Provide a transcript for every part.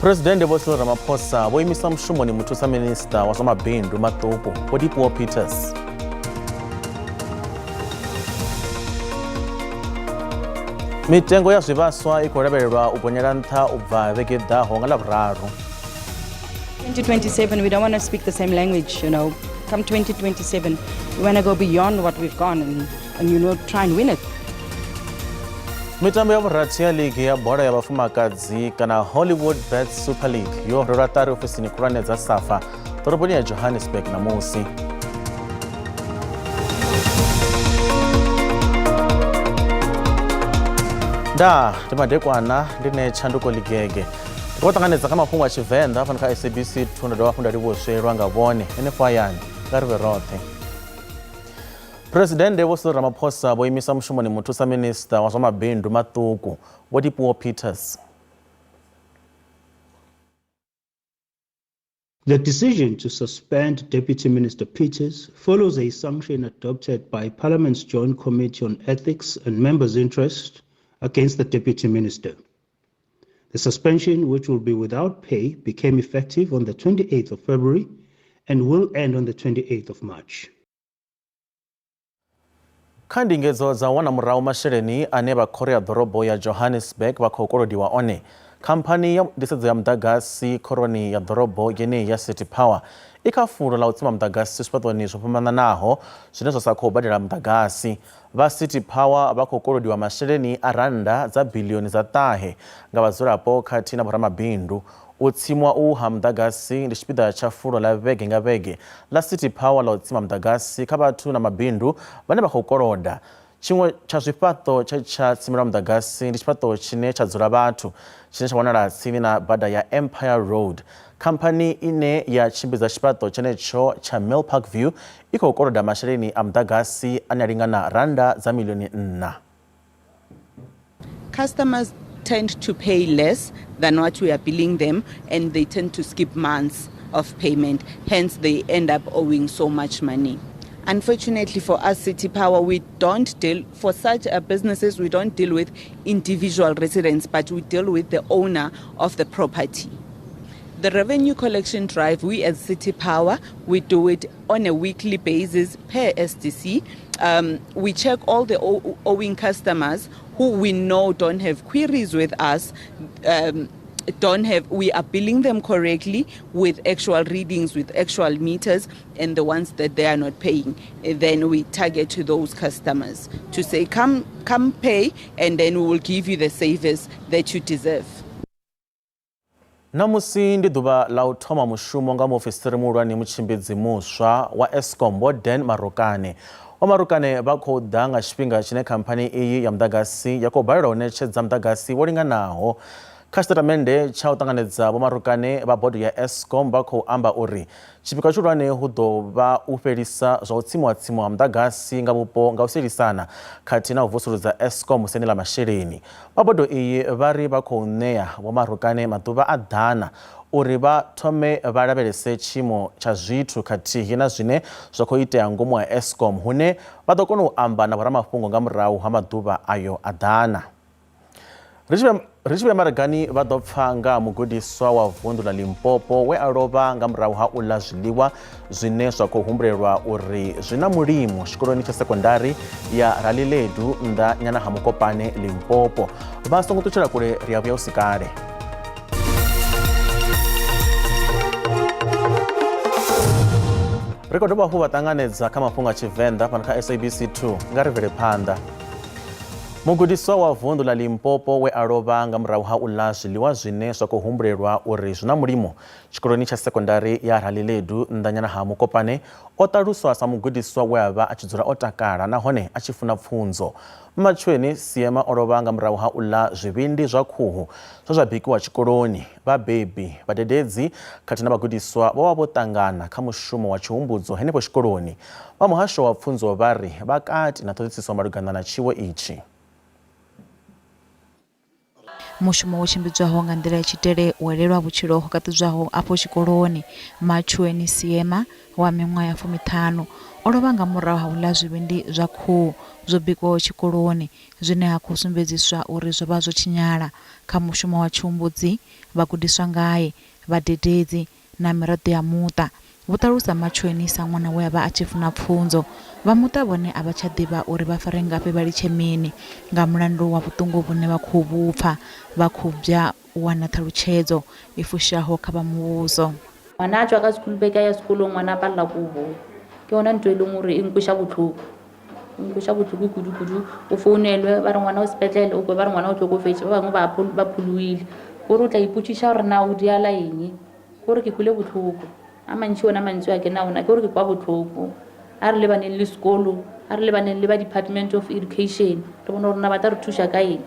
President Vho Ramaphosa vho imisa mushumoni muthusa minister wa zwa mabindu maṱuku Vho Dipuo Peters. Mitengo ya zwivhaswa i khou lavhelelwa u gonyela nṱha u bva vhege ḓaho nga Ḽavhuraru. 2027, we don't want to speak the same language, Come 2027, we want to go beyond what we've gone and try and win it. Mitambo ya vhurathi ya ligi ya bola ya vhafumakadzi kana Hollywood Bets Super League yo rwelwa ṱari ofisini khulwane dza SAFA ḓoroboni ya Johannesburg namusi. Ndi madekwana ndine tshanduko ligege. Ri ṱanganedza kha mafhungo a Tshivenda fana kha SABC 2 nda dovha hafhu nda livhuwa nga vhone henefho hayani nga ri vhe roṱhe. President Vho Ramaphosa vho imisa mushumoni muthusa minister wa zwa mabindu maṱuku Vho Dipuo Peters. The decision to suspend Deputy Minister Peters follows a sanction adopted by Parliament's Joint Committee on Ethics and Members' Interest against the Deputy Minister. The suspension, which will be without pay, became effective on the 28th of February and will end on the 28th of March. Kha ndingedzo dza wana murahu masheleni ane vha khoro ya ḓorobo ya Johannesburg vha khou kolodiwa one, khamphani ya nḓisedzo ya muḓagasi khoroni ya ḓorobo yeneyi ya City Power i kha fulo ḽa u tsima muḓagasi zwifhaṱoni zwo fhambananaho zwine zwa sa khou badela muḓagasi. Vha City Power vha khou kolodiwa masheleni a rannda dza biḽioni dza ṱahe nga vhadzulapo khathihi na vhoramabindu. U tsimwa ha muḓagasi ndi tshipiḓa tsha fulo ḽa vhege nga vhege ḽa City Power ḽa u tsima muḓagasi kha vhathu na mabindu vhane vha khou koloda. Tshiṅwe tsha zwifhaṱo tsha tsimelwa muḓagasi ndi tshifhaṱo tshine tsha dzula vhathu tshine tsha wanala tsini na bada ya Empire Road. Khamphani ine ya tshimbidza tshifhaṱo tshenetsho tsha Mill Park View i khou koloda masheleni a muḓagasi ane a lingana rannda dza miḽioni 4. Customers tend to pay less than what we are billing them, and they tend to skip months of payment. Hence, they end up owing so much money. Unfortunately for us, City Power, we don't deal, for such businesses, we don't deal with individual residents, but we deal with the owner of the property. The revenue collection drive, we as City Power, we do it on a weekly basis per SDC. We check all the owing customers who we know don't have queries with us, we are billing them correctly with actual readings, with actual meters, and the ones that they are not paying. Then we target to those customers to say, come pay, and then we will give you the service that you deserve. Namusi ndi ḓuvha ḽa u thoma mushumo nga muofisiri muhulwane mutshimbidzi muswa wa Eskom Vho Dan Marukane. Vho Marukane vha khou ḓa nga tshifhinga tshine khamphani iyi ya muḓagasi ya khou balelwa u ṋetshedza muḓagasi wo linganaho. Kha tshiṱatamennde tsha u ṱanganedza Vho Marukane vha bodo ya Eskom vha khou amba uri tshipikwa tshihulwane hu ḓo vha u fhelisa zwa u tsimuwa muḓagasi nga vhupo nga u sielisana khathihi na u vusuludza Eskom siani ḽa masheleni. Vha bodo iyi vha ri vha khou ṋea Vho Marukane maḓuvha a ḓana uri vha thome vha lavhelese tshiimo tsha zwithu khathihi na zwine zwa khou itea ngomu ha Eskom hune vha ḓo kona u amba na vhoramafhungo nga murahu ha maḓuvha ayo a ḓana. Ri tshi vhe maragani vha ḓo pfa nga mugudiswa wa vunḓu ḽa Limpopo we a lovha nga murahu ha u ḽa zwiḽiwa zwine zwa khou humbulelwa uri zwi na mulimo tshikoloni tsha sekondari ya Raliledu nnḓa nyana ha Mukopane Limpopo. Vha songo ṱutshela kule ri a vhuya usi kale. Ri khou dovha hafhu vha ṱanganedza kha mafhungo a Tshivenda fana kha SABC 2 nga ri bvele phanḓa. Mugudiswa wa vunḓu ḽa Limpopo we a lovha nga murahu ha u ḽa zwiḽiwa zwine zwa khou humbulelwa uri zwi na mulimo tshikoloni tsha sekondari ya Raliledu nnḓa nyana ha Mukopane o ṱaluswa sa mugudiswa we a vha a tshi dzula o takala nahone a tshi funa pfunzo. Matshweni Siema o lovha nga murahu ha u ḽa zwivhindi zwa khuhu zwe zwa bikiwa tshikoloni. Vhabebi, vhadededzi khathihi na vhagudiswa vho vha vho ṱangana kha mushumo wa tshihumbudzo henefho tshikoloni. Vha muhasho wa pfunzo vha ri vha kati na ṱhoḓisiso malugana na tshiwo itshi. mushumo wo tshimbidzwaho nga nḓila ya tshitele u elelwa vhutshilo ho katizwaho afho tshikoloni. Matshueni Siema wa miṅwaha ya 15 o lovha nga murahu ha u ḽa zwivhindi zwa khuhu zwo bikwaho tshikoloni zwine ha khou sumbedziswa uri zwo vha zwo tshinyala kha mushumo wa tshihumbudzi, vhagudiswa ngae, vhadededzi na miraḓo ya muṱa. Vho ṱalusa Matshueni sa ṅwana we a vha a tshi funa pfunzo. Vha muṱa vhone a vha tsha ḓivha uri vha fare ngafhi vha litshe mini nga mulandu wa vhuṱungu vhune vha khou vhupfa, vha khou bya u wana ṱhalutshedzo i fushaho kha vha muvhuso. Ngwana a tswa ka school bag ya sekolong, ngwana a palla ko ho ke yona ntho e leng hore e nkosha botlhoko kudu o founelwe ba re ngwana o sepetlele, o ba re ngwana o tlhokofetse, ba bangwe ba phuluile gore o tla ipotsisha gore na o diala eng, gore ke kule botlhoko a mantši ona mantsi a ke na ona ke gore ke kwa botlhoko. A re lebaneng le sekolo, a re lebaneng le ba Department of Education, re bona gore na ba tla re thusa ka eng.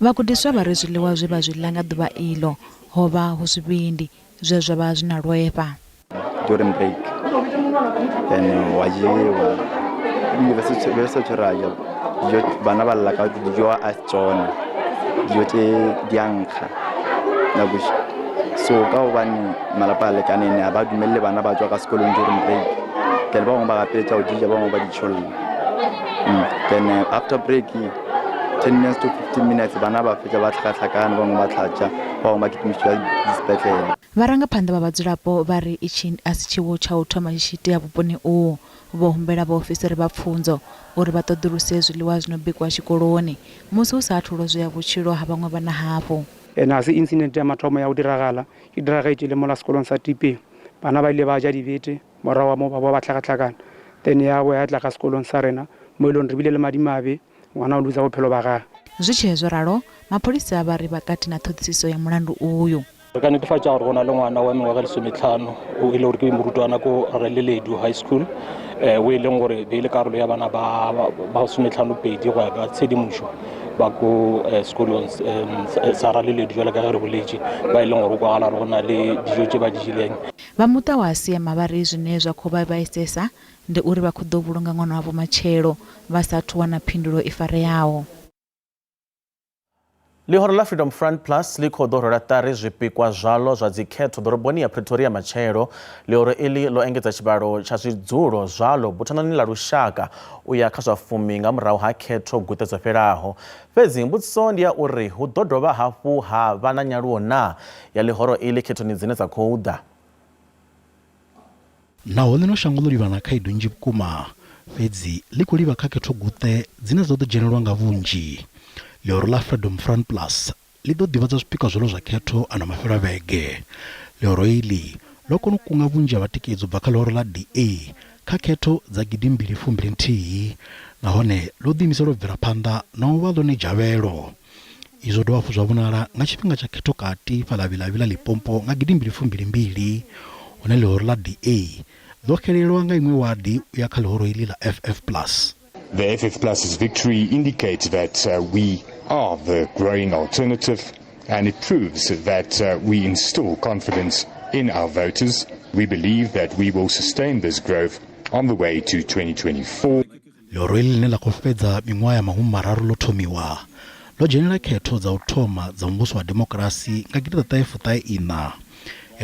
Vhagudiswa vha ri zwiḽiwa zwe vha zwi ḽa nga ḓuvha iḽo ho vha hu zwivhindi zwe zwa vha zwi na lwevha. During break then wa jewa university raya dijo bana ba lla ka dijo a tsona dijo tse diankga na bush so ka hobane malapa a lekanene a ba dumelle bana ba tswa ka sekolong during break ke ba bangwe ba gapetsa o dija ba bangwe ba ditsholla. Then after break 10 minutes to 15 minutes bana ba fetsa ba tlhakatlhakana ba bangwe ba tlhatša ba bangwe ba kitimisiwa dispetlele. Vharangaphanḓa vha vhadzulapo vha ri itshi a si tshiwo tsha u thoma tshi itea vhuponi uhu. Vho humbela vhaofisiri vha pfunzo uri vha ṱoḓuluse zwiḽiwa zwino bikwa tshikoloni musi hu saathu lozwea vhutshilo ha vhaṅwe vhana hafho. Na se incident ya mathomo ya o diragala e diragaetse le mola sekolong sa Tipe, bana ba ile ba ja dibete morago mo ba tlhakatlhakana then ya bo ya tla ka sekolong sa rena mo ilong re bile le madimabe ngwana o luza bophelo ba gagwe. Zwi tshe zwo ralo mapholisa vha ri vhakati na ṱhoḓisiso ya mulandu uyu. Re ka netefatsa gore go na le ngwana wa mengwaga le 15 o ile gore ke morutwana ko Releledu High School o e leng gore be ile karolo ya bana ba 15 go ya ka tshedimošo ba ko sekolong sa Releledu jwale ka ge re boletše ba e leng gore kwa gala re go na le dijo tse ba di jileng. Vha muṱa wa Siema vha ri zwine zwa khou vha vhaisesa ndi uri vha khou ḓo vhulunga ṅwana wavho matshelo vha sathu wana phindulo i fareyaho. Ḽihoro ḽa Freedom Front Plus ḽi khou ḓo rwela ṱari zwipikwa zwaḽo zwa dzikhetho ḓoroboni ya Pretoria matshelo. Ḽihoro iḽi ḽo engedza tshivhalo tsha zwidzulo zwaḽo buthanani ḽa lushaka u ya kha zwa 10 nga murahu ha khetho guṱe dzo fhelaho. Fhedzi mbudziso ndi ya uri hu ḓo dovha hafhu ha vha na nyaluwo na ya ḽihoro iḽi khethoni dzine dza khou ḓa. Naho ḽino shango ḽo livha na khaedu nnzhi vhukuma fhedzi ḽi khou livha kha khetho guṱe dzine dzo ḓo dzhenelwa nga vhunzhi. Ḽihoro ḽa Freedom Front Plus ḽi ḓo ḓivhadza zwipikwa zwaḽo zwa khetho ano mafhelo a vhege. Ḽihoro iḽi ḽo kona u kunga vhunzhi ha vhatikedzi u bva kha ḽihoro ḽa DA kha khetho dza 2021 nahone ḽo ḓiimisela u bvela phanḓa na u vha ḽone dzhavhelo. Izwo dovha hafhu zwa vhonala nga tshifhinga tsha khetho kati Falavilavi ḽa Limpopo nga 2022 hone ḽihoro ḽa DA ḽo xelelwa nga iṅwe wadi u ya kha ḽihoro iḽi ḽa FF Plus. The FF Plus's victory indicates that we are the growing alternative, and it proves that we instill confidence in our voters. We believe that we will sustain this growth on the way to 2024. Ḽihoro iḽi ḽine ḽa khou fhedza miṅwaha ya mahumimararu ḽo thomiwa ḽo dzhenela khetho dza u thoma dza muvhuso wa demokrasi nga 1994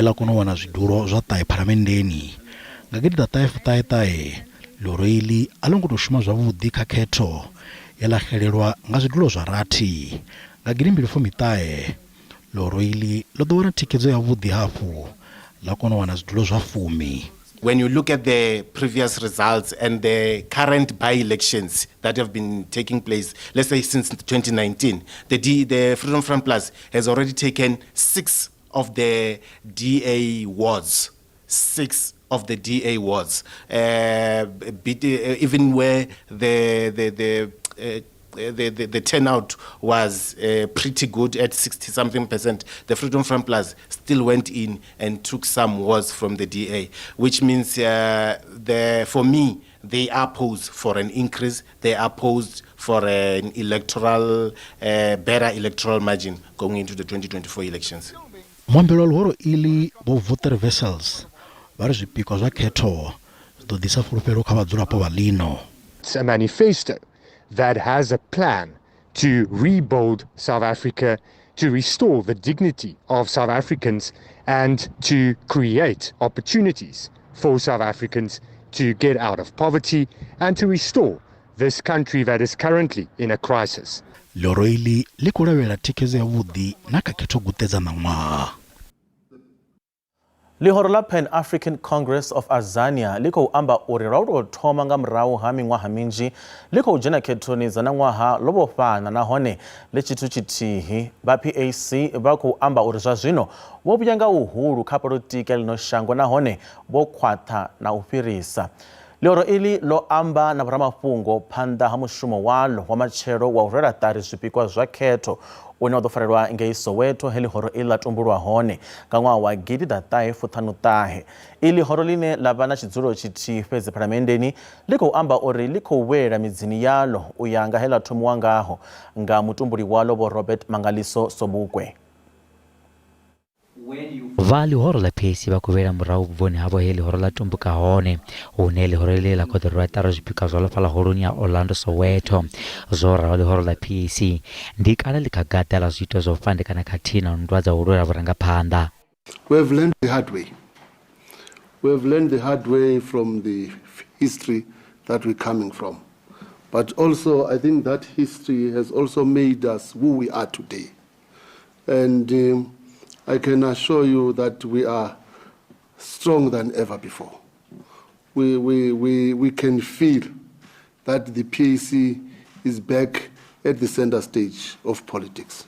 ḽa kona u wana zwidulo zwa 9 phalamennde nga 1999. Ḽihoro iḽi a ḽo ngo tou shuma zwavhuḓi kha khetho ḽa xelelwa nga zwidulo zwa rathi nga 2019. Ḽihoro iḽi ḽo ḓo wana thikhedzo yavhuḓi hafhu ḽa kona u wana zwidulo zwa 10. When you look at the previous results and the current by-elections that have been taking place, let's say since 2019, the Freedom Front Plus has already taken 6 of the DA wards. 6 of the DA wards, even where the turnout was pretty good at 60-something%. The Freedom Front Plus still went in and took some wards from the DA, which means for me, they are posed for an increase. They are posed for an better electoral margin going into the 2024 elections. Mwambelo wa ḽihoro iḽi vho voter vessels vha ri zwipikwa zwa khetho zwi ḓo ḓisa fulufhelo kha vhadzulapo vha ḽino. It's a manifesto that has a plan to rebuild South Africa to restore the dignity of South Africans and to create opportunities for South Africans to get out of poverty and to restore this country that is currently in a crisis. Loro ili likulawela thikezo ya vhuḓi na kakhetho gutedza maṅwaha. Lihoro la Pan-African Congress of Azania liko amba uri rauto thoma nga murahu ha miṅwaha minzhi liko dzhena khethoni dza ṅwaha lo vhofhana nahone le tshithu tshithihi vha PAC vha khou amba uri zwa zwino vho vhuya nga uhulu kha polotiki ya ḽino shango nahone vho khwaṱha na u fhirisa. Lihoro ili lo amba na Mafhungo phanḓa ha mushumo walo wa matshelo wa u rwela ṱari zwipikwa zwa khetho une wa ḓo farelwa ngei Soweto he lihoro ili ḽa tumbulwa hone nga ṅwaha wa 1959. Ili lihoro line ḽa vha na tshidzulo tshithihi fhedzi phalamennde ḽi khou amba uri ḽi khou wela midzini yaḽo u ya nga he ḽa thomiwa ngaho nga mutumbuli waḽo Vho Robert Mangaliso Sobukwe. Va lihoro la PAC va khuvela murahu vhone havho he lihoro la tumbuka hone hune lihoro ile la khoḓorwa ṱara zwipikwa zwa lofha ḽahuluni ya Orlando Soweto zwo ralo lihoro la PAC ndi kala likagata la zwito zwo fandekana khathihi na nndwa dza u lwela vhurangaphanḓa. We have learned the hard way. We have learned the hard way from the history that we're coming from. But also I think that history has also made us who we are today. And I can assure you that we are stronger than ever before. We can feel that the PAC is back at the center stage of politics.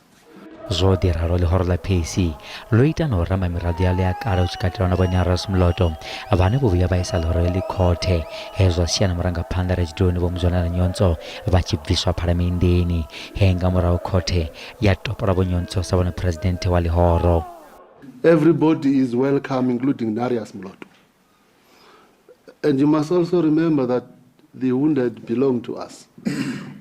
Zwo diraro lihoro la PAC lo ita no rama mirado ya le akala u tshikatela na vhanya Rasmloto vhane vho vhuya vha isa lihoro li khothe hezwo siana murangaphanḓa Rechidoni vho Muzwana na Nyonso vha tshi bviswa phalamendeni henga murahu khothe ya topola vho Nyonso sa vhone president wa lihoro. Everybody is welcome, including Narias Mloto. And you must also remember that the wounded belong to us.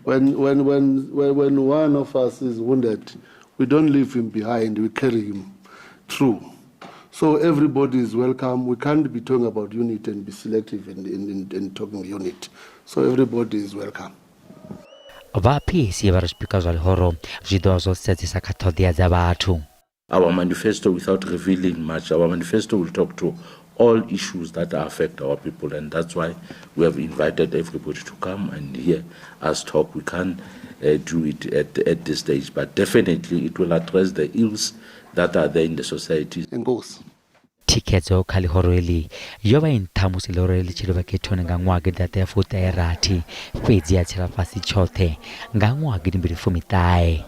When one of us is wounded, we don't leave him behind, we carry him through. So everybody is welcome. We can't be talking about unit and be selective in talking unit. So everybody is welcome. Va PAC va spika zwa lihoro zwi ḓo zwo sedzisa kha ṱhoḓea dza vhathu. Our manifesto, without revealing much, our manifesto will talk to all issues that affect our people, and that's why we have invited everybody to come and hear us talk. We can't do it at this stage, but definitely it will address the ills that are there in the society. And goes. Thikhedzo kha lihoro eli yo vha inthamusi lihoro eli tshi lovha khethoni nga ṅwaha 1960 fhedzi ya tsela fhasi tshoṱhe nga ṅwaha 2019.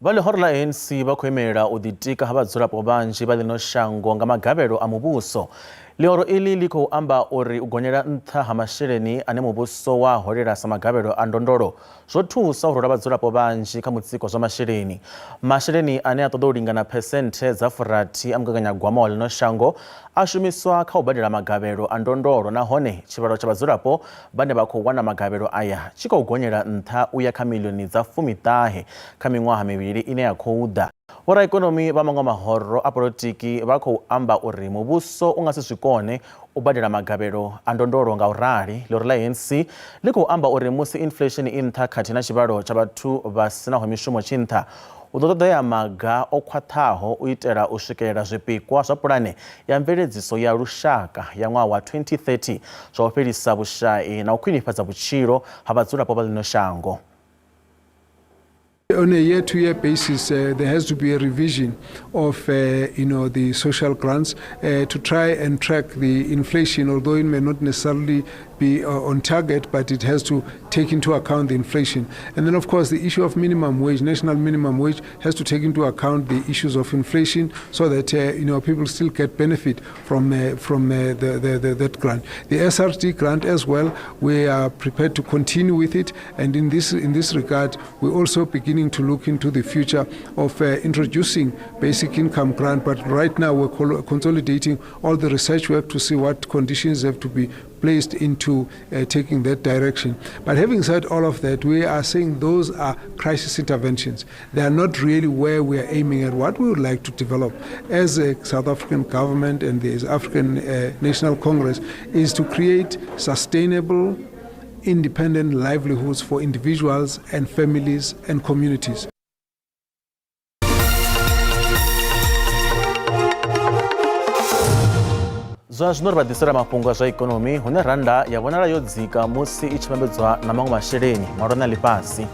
Vha lihoro la ANC vha khou imelela u ḓitika ha vhadzulapo vhanzhi vha ḽino shango nga magavhelo a muvhuso. Lihoro ili li khou amba uri u gonyela nṱha ha masheleni ane muvhuso wa holela sa magavhelo a ndondolo zwo thusa u rwela vhadzulapo vhanzhi kha mutsiko zwa masheleni. Masheleni ane a ṱoḓa u lingana phesenthe dza 40 a mugaganyagwama wa ḽino shango a shumiswa kha u badela magavhelo a ndondolo nahone tshivhalo tsha vhadzulapo vhane vha khou wana magavhelo aya tshi khou gonyela nṱha u ya kha miḽioni dza 19 kha miṅwaha mivhili ine ya khou ḓa. Vhoraikonomi vha maṅwe mahoro a polotiki vha khou amba uri muvhuso u nga si zwikone u badela magavhelo a ndondolo nga u rali. Lihoro la ANC ḽi khou amba uri musi inflation i nṱha khathihi na tshivhalo tsha vhathu vha sinaho mishumo tshi nṱha u ḓo ṱoḓea maga o khwaṱhaho u itela u swikelela zwipikwa zwa pulane ya mveledziso ya lushaka ya ṅwaha wa 2030 zwa u fhelisa vhushai na u khwinifhadza vhutshilo ha vhadzulapo vha ḽino shango. On a year-to-year basis, there has to be a revision of, the social grants to try and track the inflation, although it may not necessarily be on target, but it has to take into account the inflation. And then, of course, the issue of minimum wage, national minimum wage, has to take into account the issues of inflation so that, people still get benefit from that grant. The SRT grant as well, we are prepared to continue with it. And in this regard, we're also beginning to look into the future of introducing basic income grant. But right now, we're consolidating all the research work to see what conditions have to be placed into taking that direction. But having said all of that, we are saying those are crisis interventions. They are not really where we are aiming at. What we would like to develop as a South African government and the African National Congress is to create sustainable, independent livelihoods for individuals and families and communities. zwa zwino ri vha ḓisela mafhungo a zwa ikonomi hune randa ya vhonala yo dzika musi i tshi vhambedzwa na maṅwe masheleni malwadze a ḽifhasi.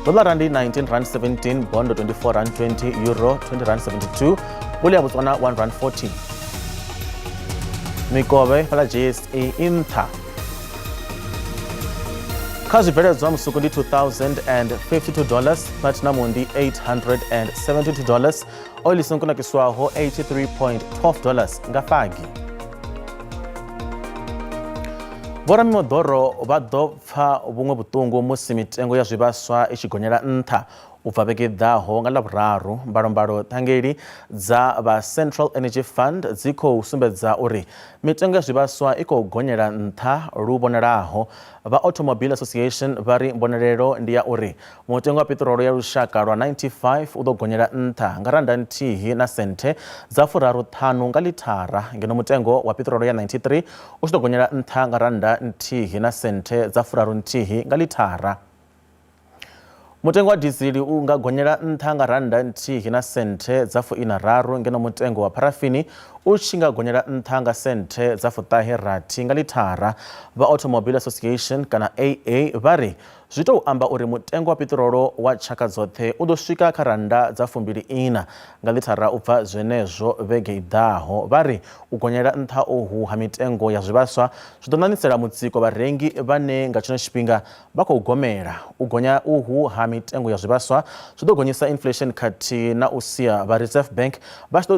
Doḽa randi 19 rand 17, bondo 24 rand 20, euro 20 rand 72, pula ya Botswana 1 rand 40. Mikovhe fhala JSA i nṱha. Kha zwibveledzwa musuku ndi $2,052, platinum ndi $872, oil i songo kunakiswaho $83.12 nga fagi. Vhoramimoḓoro vha ḓo pfa vhuṅwe vhuṱungu musi mitengo ya zwivhaswa i tshi gonyela nṱha u bva vhege i ḓaho nga Ḽavhuraru. Mbalombalo ṱhangeli dza vha Central Energy Fund dzi khou sumbedza uri mitengo ya zwivhaswa i khou gonyela nṱha lu vhonalaho. Vha Automobile Association vha ri mbonelelo ndi ya uri mutengo wa peṱirolo ya lushaka lwa 95 u ḓo gonyela nṱha nga randa nthihi na senthe dza 35 nga lithara, ngeno mutengo wa peṱirolo ya 93 u tshi ḓo gonyela nṱha nga randa nthihi na senthe dza 31 nga lithara. Mutengo wa dizili u nga gonyela nṱha nga randa nthihi na senthe dza 43, ngeno mutengo wa parafini u tshi nga gonyela nṱha nga senthe dza 60 nga lithara. Vha Automobile Association kana AA vha ri zwi tou amba uri mutengo wa peṱirolo wa tshaka dzoṱhe u ḓo swika kha randa dza 24 nga lithara u bva zwenezwo vhege i ḓaho. Vha ri u gonyela nṱha uhu ha mitengo ya zwivhaswa zwi ḓo ṋaṋisela mutsiko vharengi vhane nga tshino tshifhinga vha khou gomela. U gonya uhu ha mitengo ya zwivhaswa zwi ḓo gonyisa inflation khathihi na u sia vha Reserve Bank vha tshi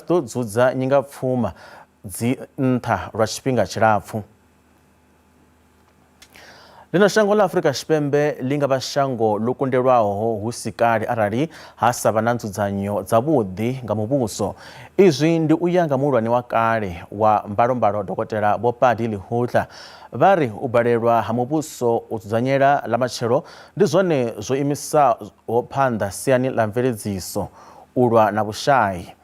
ḓo dzudza nyingapfuma dzi nṱha lwa tshifhinga tshilapfu. Lino shango la Afrika Tshipembe li nga vha shango ḽo kundelwaho hu si kale arali ha sa vha na nzudzanyo dzavhuḓi nga muvhuso. Izwi ndi u ya nga muhulwane wa kale wa mbalombalo Dokotela Bopadi Lihutla. Vha ri u balelwa ha muvhuso u dzudzanyela ḽa matshelo ndi zwone zwo imisaho phanḓa siani ḽa mveledziso u lwa na vhushayi.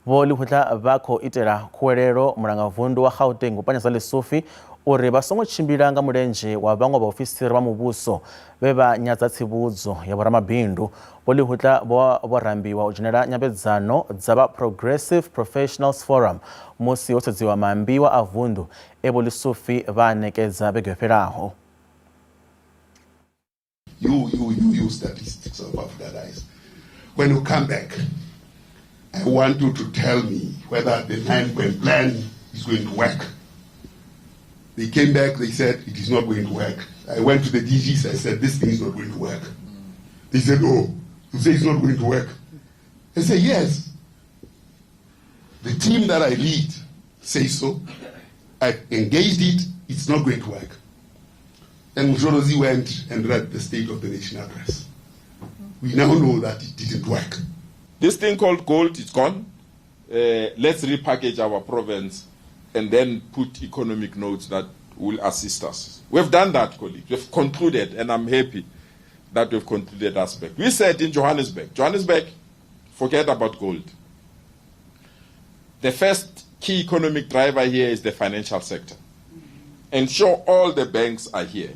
Vho Lihutla vha khou itela khuwelelo mulangavundu wa Gauteng Vhupanyasa Lesufi uri vha songo tshimbila nga mulenzhe wa vhaṅwe vhaofisiri vha muvhuso vhe vha nyadza tsivhudzo ya vhoramabindu. Vho Lihutla vho rambiwa u dzhenela nyambedzano dza vha Progressive Professionals Forum musi ho sedziwa maambiwa a vundu Vho Lesufi vha ṋekedza vhege yo fhelaho. You statistics of Africa guys. When you come back, I want you to tell me whether the 9-point plan is going to work. They came back, they said it is not going to work. I went to the DGs, I said this thing is not going to work. They said, oh, you say it's not going to work? I said, yes. The team that I lead says so. I've engaged it, it's not going to work. And Mujorozi went and read the State of the Nation address. We now know that it didn't work. This thing called gold is gone. Let's repackage our province and then put economic notes that will assist us. We've done that, colleagues. We've concluded, and I'm happy that we've concluded that aspect. We said in Johannesburg, forget about gold. The first key economic driver here is the financial sector. Ensure all the banks are here.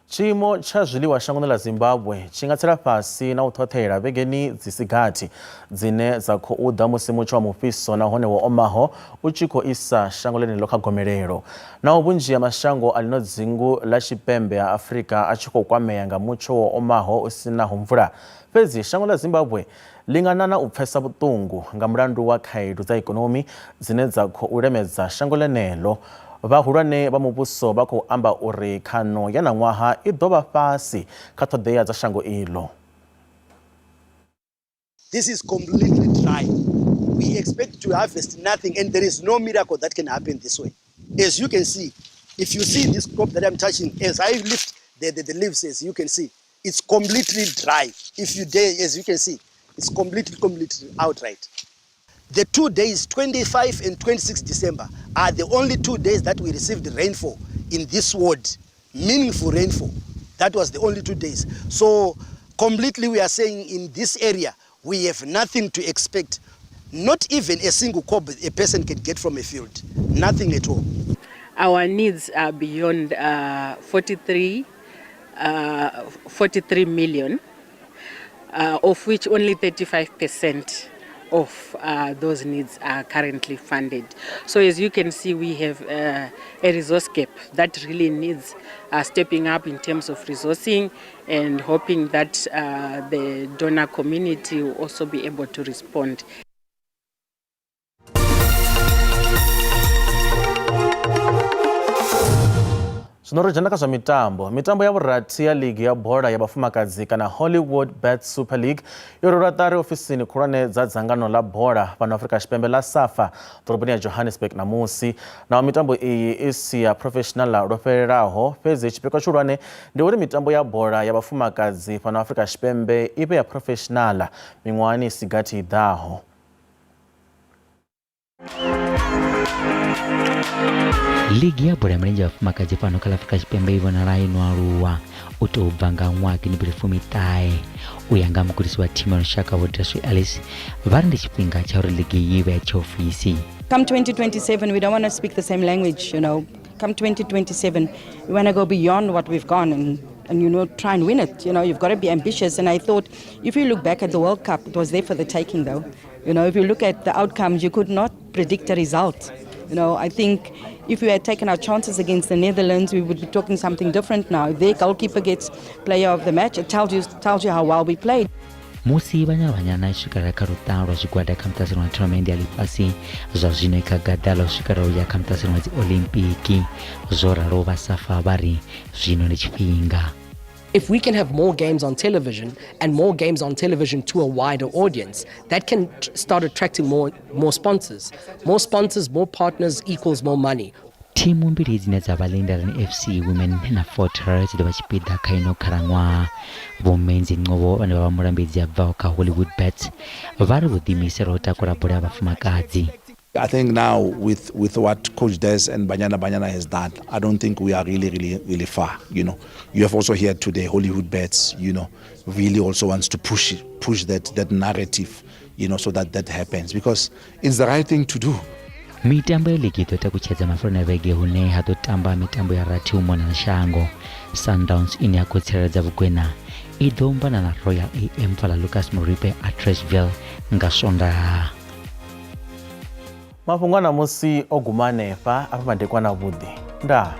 Tshiimo tsha zwiḽiwa shangoni ḽa Zimbabwe tshi nga tsela fhasi na u ṱhoṱhela vhegeni dzi si gathi dzine dza khou ḓa musi mutsho wa mufhiso nahone wo omaho u tshi khou isa shango ḽeneḽo kha gomelelo. Naho vhunzhi ha mashango a ḽino dzingu ḽa Tshipembe ha Afrika a tshi khou kwamea nga mutsho wo omaho u sinaho mvula, fhedzi shango ḽa Zimbabwe ḽi nga ṋaṋa u pfesa vhuṱungu nga mulandu wa khaedu dza ikonomi dzine dza khou lemedza shango ḽeneḽo. Vhahulwane vha muvhuso vha khou amba uri khano ya ṋaṅwaha i ḓo vha fhasi kha ṱhoḓea dza shango iḽo. This is completely dry. We expect to harvest nothing, and there is no miracle that can happen this way. As you can see, if you see this crop that I'm touching, as I lift the leaves, as you can see, it's completely dry. If you dare, as you can see, it's completely outright. The 2 days, 25 and 26 December, are the only 2 days that we received rainfall in this ward, meaningful rainfall. That was the only 2 days. So completely we are saying in this area, we have nothing to expect. Not even a single crop a person can get from a field. Nothing at all. Our needs are beyond 43 million, of which only 35% of those needs are currently funded. So as you can see, we have a resource gap that really needs stepping up in terms of resourcing, and hoping that the donor community will also be able to respond. Zvinorojana kazva mitambo ya vhurati ya ligi ya bhora ya vafumakadzi kana Hollywood Bet Super League yorora tari ofisini khulwane dza dzangano la bhora pano Afrika Tshipembe la SAFA ḓoroboni ya Johannesburg namusi. Naho mitambo iyi i si ya professional lwo fhelelaho, fhedzi tshipikwa tshihulwane ndi uri mitambo ya bhora ya vafumakadzi pano Afrika Tshipembe i vhe ya professional miṅwahani si gathi i ḓaho. Ligi ya bhora ya milenzhe ya vhafumakadzi fhano kha Afrika Tshipembe i vhonala ino aluwa u tou bva nga ṅwaha 2019. U ya nga mugudisi wa thimu ya lushaka Vho Daswi Alice vha ri ndi tshifhinga tsha uri ligi iyi i vhe ya tshiofisi. Come 2027, we don't want to speak the same language, you know. Come 2027, we want to go beyond what we've gone and you know, try and win it. You know, you've got to be ambitious. And I thought, if you look back at the World Cup, it was there for the taking, though. You know, if you look at the outcomes, you could not predict a result. You know, I think if we had taken our chances against the Netherlands, we would be talking something different now. If their goalkeeper gets player of the match, it tells you how well we played. Musi Banyana swikara kha rutalo lwa zwigwada kha mutasiro wa tournament ya ḽifhasi zwa zwino kha gada ḽa swikara uya kha mutasiro wa dzi Olimpiki zwo ralo vha SAFA vha ri zwino ndi tshifhinga. If we can have more games on television and more games on television to a wider audience, that can start attracting more sponsors. More sponsors, more partners equals more money. Timu mbili dzine dza vha Lindelani FC Women na Fortress ḓo vha tshipiḓa kha ino khalaṅwaha. Vhomenzi Nqobo vhane vha vha mulambedzi a bvaho kha Hollywood Bet vha ri vho ḓiimisela u takula bola ya vhafumakadzi. I think now with what Coach Des and Banyana has done, I don't think we are really far. You know, you have also heard today Hollywood Bets, you know, really also wants to push that narrative, you know, so that happens because it's the right thing to do. Mitambo ya ligi ḓo takutshedza mafulo a vhege hune ha ḓo tamba mitambo ya rathi u mona na shango. Sundowns ine ya khou tsireledza vhukwena i ḓo ombana na Royal AM fhaḽa Lucas Moripe a Trashville nga Swondaha. Mafhungo a namusi o guma hanefha afha madekwana vhuḓi. Ndaa.